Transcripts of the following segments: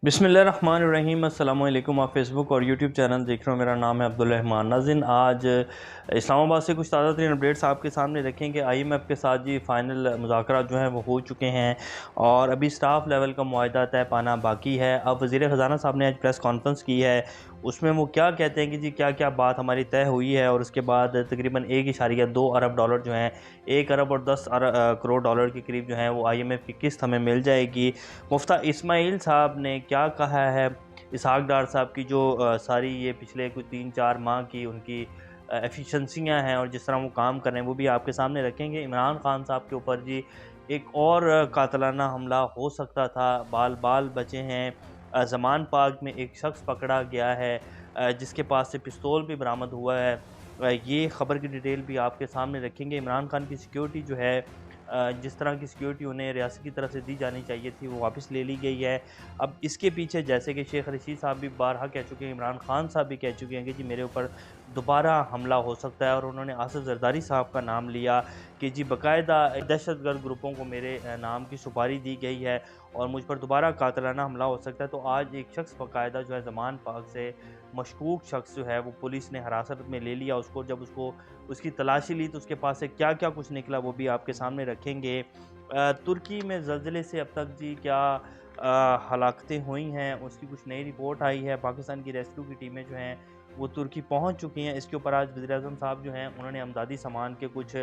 बिस्मिल्लाहिर्रहमानिर्रहीम। अस्सलामु अलैकुम। आप फेसबुक और यूट्यूब चैनल देख रहे हो। मेरा नाम है अब्दुल रहमान नाज़रीन। आज इस्लामाबाद से कुछ ताज़ा तरीन अपडेट्स आपके सामने रखेंगे। IMF के साथ जी फ़ाइनल मुज़ाकरात जो हैं वो हो चुके हैं और अभी स्टाफ लेवल का मुआहदा तय पाना बाकी है। अब वज़ीर ख़ज़ाना साहब ने आज प्रेस कॉन्फ्रेंस की है, उसमें वो क्या कहते हैं कि जी क्या क्या बात हमारी तय हुई है और उसके बाद तकरीबन 1.2 अरब डॉलर जो हैं, 1 अरब और 10 करोड़ डॉलर के करीब जो हैं वो IMF की किस्त हमें मिल जाएगी। मुफ्ता इस्माइल साहब ने क्या कहा है, इसहाक डार साहब की जो सारी ये पिछले कुछ 3-4 माह की उनकी एफिशिएंसियाँ हैं और जिस तरह वो काम कर रहे हैं वो भी आपके सामने रखेंगे। इमरान खान साहब के ऊपर जी एक और कातलाना हमला हो सकता था, बाल बाल बचे हैं। ज़मान पार्क में एक शख्स पकड़ा गया है जिसके पास से पिस्तौल भी बरामद हुआ है। ये ख़बर की डिटेल भी आपके सामने रखेंगे। इमरान खान की सिक्योरिटी जो है, जिस तरह की सिक्योरिटी उन्हें रियासत की तरफ से दी जानी चाहिए थी वो वापस ले ली गई है। अब इसके पीछे जैसे कि शेख रशीद साहब भी बारहा कह चुके हैं, इमरान खान साहब भी कह चुके हैं कि जी मेरे ऊपर दोबारा हमला हो सकता है और उन्होंने आसिफ जरदारी साहब का नाम लिया कि जी बाकायदा दहशतगर्द ग्रुपों को मेरे नाम की सुपारी दी गई है और मुझ पर दोबारा कातलाना हमला हो सकता है। तो आज एक शख्स बाकायदा जो है ज़मान पार्क से मशकूक शख्स जो है वो पुलिस ने हिरासत में ले लिया उसको। जब उसको उसकी तलाशी ली तो उसके पास से क्या क्या कुछ निकला वो भी आपके सामने रखेंगे। तुर्की में ज़लज़ले से अब तक जी क्या हलाकतें हुई हैं उसकी कुछ नई रिपोर्ट आई है। पाकिस्तान की रेस्क्यू की टीमें जो हैं वो तुर्की पहुंच चुकी हैं। इसके ऊपर आज वज़ीर-ए-आज़म साहब जो हैं उन्होंने अमदादी सामान के कुछ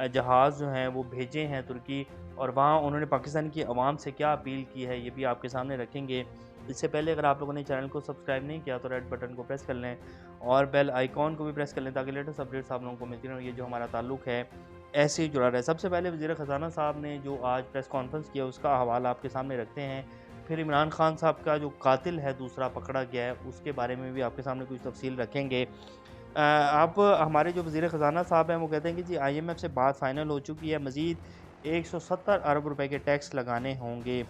जहाज़ जो हैं वो भेजे हैं तुर्की, और वहाँ उन्होंने पाकिस्तान की आवाम से क्या अपील की है ये भी आपके सामने रखेंगे। इससे पहले अगर आप लोगों ने चैनल को सब्सक्राइब नहीं किया तो रेड बटन को प्रेस कर लें और बेल आइकॉन को भी प्रेस कर लें ताकि लेटेस्ट अपडेट्स आप लोगों को मिलती रहें। ये जो हमारा ताल्लुक है ऐसे ही जुड़ा रहे। सबसे पहले वज़ीर ख़ज़ाना साहब ने जो आज प्रेस कॉन्फ्रेंस किया उसका हवाला आपके सामने रखते हैं। फिर इमरान खान साहब का जो कातिल है दूसरा पकड़ा गया है उसके बारे में भी आपके सामने कुछ तफसील रखेंगे। अब हमारे जो वज़ीर ख़ज़ाना साहब हैं वो कहते हैं कि जी IMF से बात फ़ाइनल हो चुकी है, मज़ीद 170 अरब रुपए के टैक्स लगाने होंगे।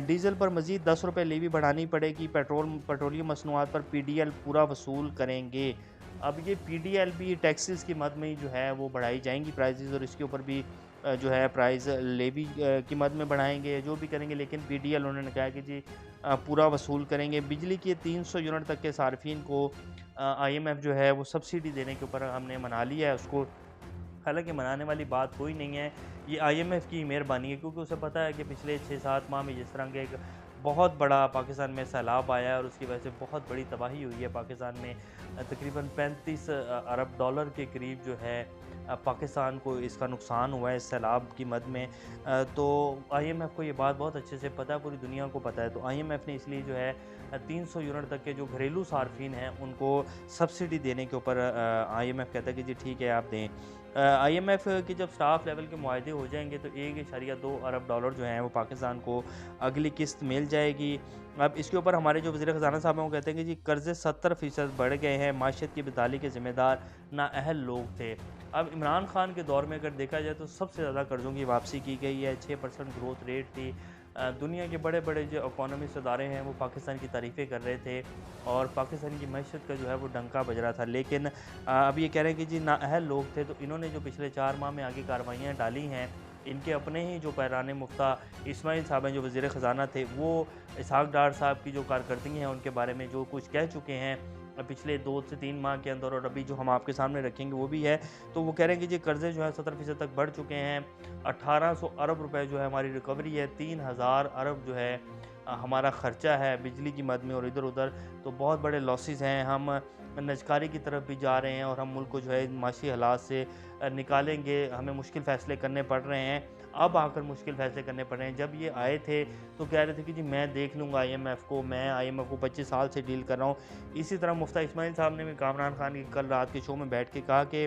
डीज़ल पर मज़ीद 10 रुपए लेवी बढ़ानी पड़ेगी। पेट्रोलियम मसनूआत पर PDL पूरा वसूल करेंगे। अब ये PDL भी टैक्सेस की मद में ही जो है वो बढ़ाई जाएंगी प्राइजेज़, और इसके ऊपर भी जो है प्राइस लेवी की मद में बढ़ाएंगे जो भी करेंगे, लेकिन PDL उन्होंने कहा कि जी पूरा वसूल करेंगे। बिजली के 300 यूनिट तक के सार्फिन को IMF जो है वो सब्सिडी देने के ऊपर हमने मना लिया है उसको। हालाँकि मनाने वाली बात कोई नहीं है, ये IMF की मेहरबानी है क्योंकि उसे पता है कि पिछले 6-7 माह में जिस तरह के एक बहुत बड़ा पाकिस्तान में सैलाब आया है और उसकी वजह से बहुत बड़ी तबाही हुई है पाकिस्तान में। तकरीबन 35 अरब डॉलर के करीब जो है पाकिस्तान को इसका नुकसान हुआ है इस सैलाब की मद में। तो IMF को ये बात बहुत अच्छे से पता है, पूरी दुनिया को पता है। तो IMF ने इसलिए जो है 300 यूनिट तक के जो घरेलू सार्फिन हैं उनको सब्सिडी देने के ऊपर IMF कहता है कि जी ठीक है आप दें। IMF के जब स्टाफ लेवल के मुआहदे हो जाएंगे तो 1.2 अरब डॉलर जो हैं वो पाकिस्तान को अगली किस्त मिल जाएगी। अब इसके ऊपर हमारे जो वज़ीर ख़ज़ाना साहब हैं वो कहते हैं कि जी कर्ज़े 70% बढ़ गए हैं, माशियत की बदहाली के ज़िम्मेदार नाअहल लोग थे। अब इमरान खान के दौर में अगर देखा जाए तो सबसे ज़्यादा कर्ज़ों की वापसी की गई है, 6% ग्रोथ रेट थी। दुनिया के बड़े बड़े जो इकोनॉमिस्ट इदारे हैं वो पाकिस्तान की तारीफ़ें कर रहे थे और पाकिस्तान की मैशत का जो है वो डंका बज रहा था। लेकिन अब ये कह रहे हैं कि जी नाअहल लोग थे, तो इन्होंने जो पिछले 4 माह में आगे कार्रवाइयाँ डाली हैं, इनके अपने ही जो पैराने मुफ्ता इस्माइल साहब हैं जो वज़ीर ख़ज़ाना थे, वो इसहाक डार साहब की जो कारकर्दगी है उनके बारे में जो कुछ कह चुके हैं पिछले 2 से 3 माह के अंदर, और अभी जो हम आपके सामने रखेंगे वो भी है। तो वो कह रहे हैं कि जी कर्ज़े जो है 70% तक बढ़ चुके हैं। 1800 अरब रुपए जो है हमारी रिकवरी है, 3000 अरब जो है हमारा ख़र्चा है बिजली की मद में और इधर-उधर। तो बहुत बड़े लॉसेस हैं, हम नजकारी की तरफ भी जा रहे हैं और हम मुल्क को जो है माशी हालात से निकालेंगे। हमें मुश्किल फ़ैसले करने पड़ रहे हैं, अब आकर मुश्किल फ़ैसले करने पड़ रहे हैं। जब ये आए थे तो कह रहे थे कि जी मैं देख लूँगा IMF को, मैं IMF को 25 साल से डील कर रहा हूँ। इसी तरह मुफ्ता इस्माइल साहब ने भी कामरान खान की कल रात के शो में बैठ के कहा कि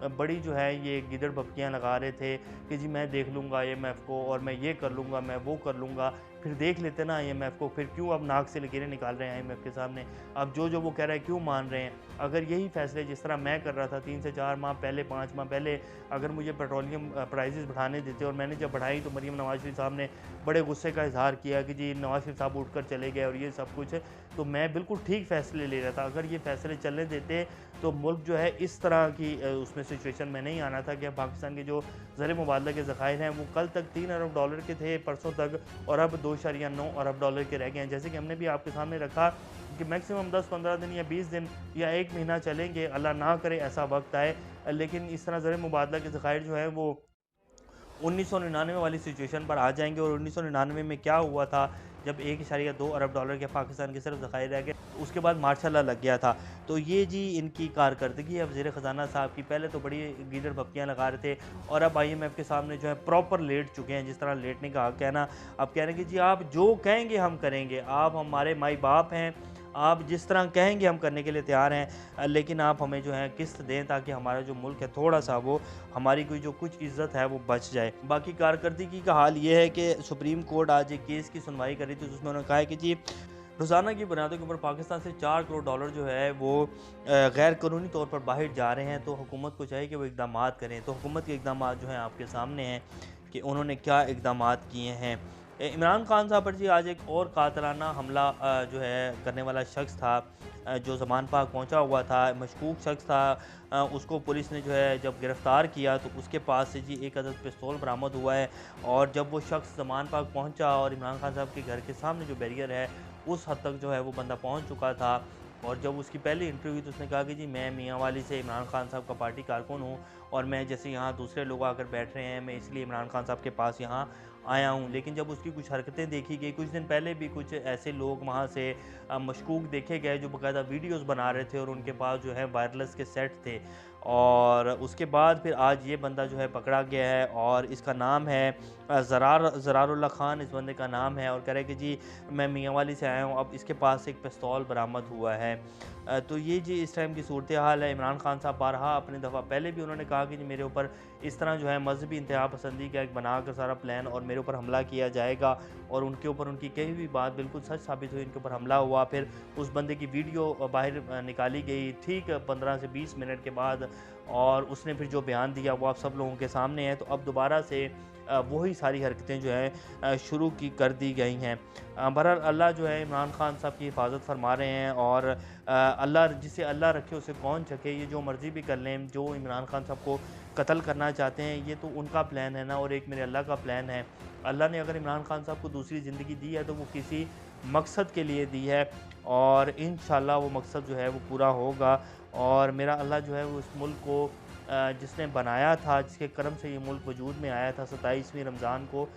बड़ी जो है ये गिदड़ बप्तियाँ लगा रहे थे कि जी मैं देख लूँगा IMF को और मैं ये कर लूँगा, मैं वो कर लूँगा। फिर देख लेते ना IMF को, फिर क्यों अब नाक से लकीरें निकाल रहे हैं IMF के सामने? अब जो वो कह रहा है क्यों मान रहे हैं? अगर यही फ़ैसले जिस तरह मैं कर रहा था 3 से 4 माह पहले, 5 माह पहले, अगर मुझे पेट्रोलियम प्राइसेस बढ़ाने देते और मैंने जब बढ़ाई तो मरीम नवाज़ शरीफ साहब ने बड़े गुस्से का इज़हार किया कि जी नवाज़ शरीफ साहब उठकर चले गए और ये सब कुछ। तो मैं बिल्कुल ठीक फ़ैसले ले रहा था। अगर ये फ़ैसले चलने देते तो मुल्क जो है इस तरह की उसमें सिचुएशन में नहीं आना था कि अब पाकिस्तान के जो ज़र मुबादला के ज़खायर हैं वो कल तक $3 अरब के थे परसों तक, और अब $2.9 अरब के रह गए हैं। जैसे कि हमने भी आपके सामने रखा कि मैक्सिमम 10-15 दिन या 20 दिन या 1 महीना चलेंगे, अल्लाह ना करे ऐसा वक्त आए, लेकिन इस तरह ज़र मुबादला के ज़खायर जो है वो 1999 वाली सिचुएशन पर आ जाएंगे। और 1999 में क्या हुआ था, जब $1.2 अरब के पाकिस्तान के सिर्फ ज़खायर रह गए, उसके बाद मार्शल लॉ लग गया था। तो ये जी इनकी कारकर्दगी है वज़ीर ख़जाना साहब की। पहले तो बड़ी गीदड़ भपकियाँ लगा रहे थे और अब IMF के सामने जो है प्रॉपर लेट चुके हैं, जिस तरह लेटने का हक है ना। अब कह रहे हैं कि जी आप जो कहेंगे हम करेंगे, आप हमारे माई बाप हैं, आप जिस तरह कहेंगे हम करने के लिए तैयार हैं, लेकिन आप हमें जो है किस्त दें ताकि हमारा जो मुल्क है थोड़ा सा वो हमारी कोई जो कुछ इज़्ज़त है वो बच जाए। बाकी कारकर्दगी का हाल ये है कि सुप्रीम कोर्ट आज एक केस की सुनवाई कर रही थी, जिसमें उन्होंने कहा है कि जी रोज़ाना की बुनियादों के ऊपर पाकिस्तान से $4 करोड़ जो है वो गैर कानूनी तौर पर बाहर जा रहे हैं। तो हुकूमत को चाहिए कि वो इकदाम करें। तो हुकूमत के इकदाम जो हैं आपके सामने हैं कि उन्होंने क्या इकदाम किए हैं। इमरान खान साहब पर जी आज एक और कातलाना हमला जो है करने वाला शख्स था, जो ज़मान पाक पहुंचा हुआ था, मशकूक शख्स था, उसको पुलिस ने जो है जब गिरफ़्तार किया तो उसके पास से जी एक अदद पिस्तौल बरामद हुआ है। और जब वो शख्स ज़मान पाक पहुंचा और इमरान खान साहब के घर के सामने जो बैरियर है उस हद तक जो है वो बंदा पहुंच चुका था। और जब उसकी पहली इंटरव्यू हुई तो उसने कहा कि जी मैं मियाँ वाली से इमरान खान साहब का पार्टी कारकुन हूँ, और मैं जैसे यहाँ दूसरे लोग आकर बैठ रहे हैं, मैं इसलिए इमरान खान साहब के पास यहाँ आया हूँ। लेकिन जब उसकी कुछ हरकतें देखी गई, कुछ दिन पहले भी कुछ ऐसे लोग वहाँ से मशकूक देखे गए जो बाकायदा वीडियोज़ बना रहे थे और उनके पास जो है वायरलेस के सेट थे। और उसके बाद फिर आज ये बंदा जो है पकड़ा गया है और इसका नाम है ज़रारुल्लाह खान, इस बंदे का नाम है। और कह रहे कि जी मैं मियाँ वाली से आया हूँ, अब इसके पास एक पिस्तौल बरामद हुआ है। तो ये जी इस टाइम की सूरत हाल है। इमरान खान साहब बारहा अपनी दफ़ा पहले भी उन्होंने कहा कि जी मेरे ऊपर इस तरह जो है मजहबी इंतहा पसंदी का एक बनाकर सारा प्लान और मेरे ऊपर हमला किया जाएगा, और उनके ऊपर उनकी कही हुई बात बिल्कुल सच साबित हुई, इनके ऊपर हमला हुआ। फिर उस बंदे की वीडियो बाहर निकाली गई ठीक 15 से 20 मिनट के बाद, और उसने फिर जो बयान दिया वो आप सब लोगों के सामने है। तो अब दोबारा से वही सारी हरकतें जो है शुरू की कर दी गई हैं। बहरहाल अल्लाह जो है इमरान खान साहब की हिफाजत फरमा रहे हैं, और अल्लाह जिसे अल्लाह रखे उसे कौन चखे। ये जो मर्ज़ी भी कर लें, जो इमरान खान साहब को कत्ल करना चाहते हैं ये तो उनका प्लान है ना, और एक मेरे अल्लाह का प्लान है। अल्लाह ने अगर इमरान खान साहब को दूसरी ज़िंदगी दी है तो वो किसी मकसद के लिए दी है, और इंशाल्लाह वो मकसद जो है वो पूरा होगा। और मेरा अल्लाह जो है वो इस मुल्क को जिसने बनाया था, जिसके करम से ये मुल्क वजूद में आया था 27वीं रमज़ान को,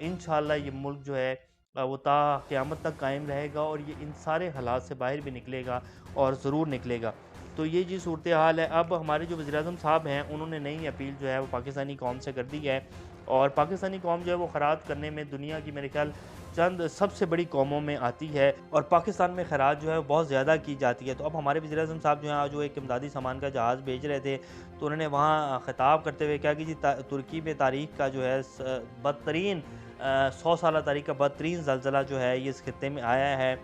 इंशाल्लाह ये मुल्क जो है वो ता क़यामत तक कायम रहेगा, और ये इन सारे हालात से बाहर भी निकलेगा और ज़रूर निकलेगा। तो ये जी सूरत हाल है। अब हमारे जो वज़ीर-ए-आज़म साहब हैं उन्होंने नई अपील जो है वो पाकिस्तानी कौम से कर दी है, और पाकिस्तानी कौम जो है वो खैरात करने में दुनिया की मेरे ख्याल चंद सबसे बड़ी कौमों में आती है, और पाकिस्तान में खैरात जो है बहुत ज़्यादा की जाती है। तो अब हमारे वज़ीर-ए-आज़म साहब जो हैं आज वो एक इमदादी सामान का जहाज़ भेज रहे थे, तो उन्होंने वहाँ ख़िताब करते हुए कहा कि जी तुर्की में तारीख़ का जो है बदतरीन 100 साला तारीख़ का बदतरीन ज़लज़ला जो है ये इस खित्ते में आया है,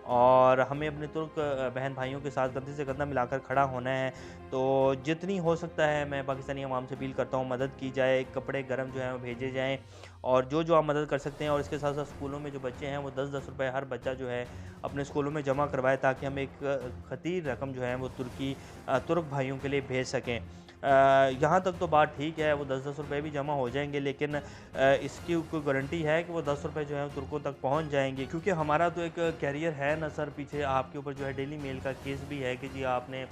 और हमें अपने तुर्क बहन भाइयों के साथ कंधे से कंधा मिलाकर खड़ा होना है। तो जितनी हो सकता है मैं पाकिस्तानी अवाम से अपील करता हूँ मदद की जाए, कपड़े गर्म जो हैं वो भेजे जाएँ, और जो आप मदद कर सकते हैं। और इसके साथ साथ स्कूलों में जो बच्चे हैं वो 10-10 रुपये हर बच्चा जो है अपने स्कूलों में जमा करवाए, ताकि हम एक खतीर रकम जो है वो तुर्क भाइयों के लिए भेज सकें। यहाँ तक तो बात ठीक है, वो 10-10 रुपये भी जमा हो जाएंगे, लेकिन इसकी कोई गारंटी है कि वो 10 रुपये जो है तुर्कों तक पहुँच जाएंगे? क्योंकि हमारा तो एक कैरियर है ना सर, पीछे आपके ऊपर जो है डेली मेल का केस भी है कि जी आपने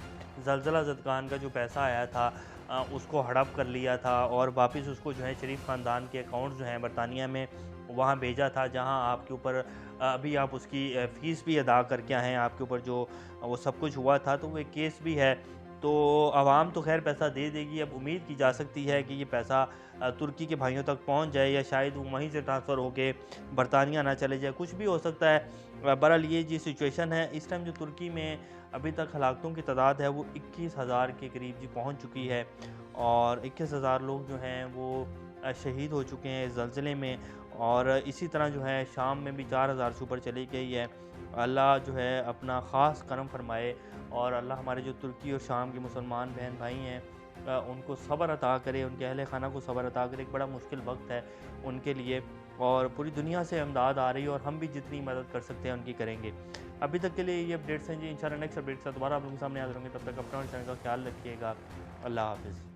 ज़लज़ला ज़दगान का जो पैसा आया था उसको हड़प कर लिया था, और वापस उसको जो है शरीफ ख़ानदान के अकाउंट जो हैं बरतानिया में वहाँ भेजा था, जहाँ आपके ऊपर अभी आप उसकी फ़ीस भी अदा करके आए हैं, आपके ऊपर जो वो सब कुछ हुआ था, तो वो एक केस भी है। तो आवाम तो खैर पैसा दे देगी। अब उम्मीद की जा सकती है कि ये पैसा तुर्की के भाइयों तक पहुंच जाए, या शायद वो वहीं से ट्रांसफ़र होके बरतानिया ना चले जाए, कुछ भी हो सकता है। बहरहाल ये जी सिचुएशन है इस टाइम। जो तुर्की में अभी तक हलाकतों की तादाद है वो 21,000 के करीब जी पहुँच चुकी है, और 21,000 लोग जो हैं वो शहीद हो चुके हैं इस ज़लज़ले में, और इसी तरह जो है शाम में भी 4,000 से ऊपर चली गई है। अल्लाह जो है अपना ख़ास करम फरमाए, और अल्लाह हमारे जो तुर्की और शाम के मुसलमान बहन भाई हैं उनको सब्र अता करे, उनके अहले खाना को सब्र अता करे। एक बड़ा मुश्किल वक्त है उनके लिए, और पूरी दुनिया से इमदाद आ रही है, और हम भी जितनी मदद कर सकते हैं उनकी करेंगे। अभी तक के लिए ये अपडेट्स हैं जी। इंशाल्लाह नेक्स्ट अपडेट से दोबारा आप लोगों के सामने हाज़िर होंगे। तब तक अपना और चैनल का ख्याल रखिएगा। अल्लाह हाफ़िज़।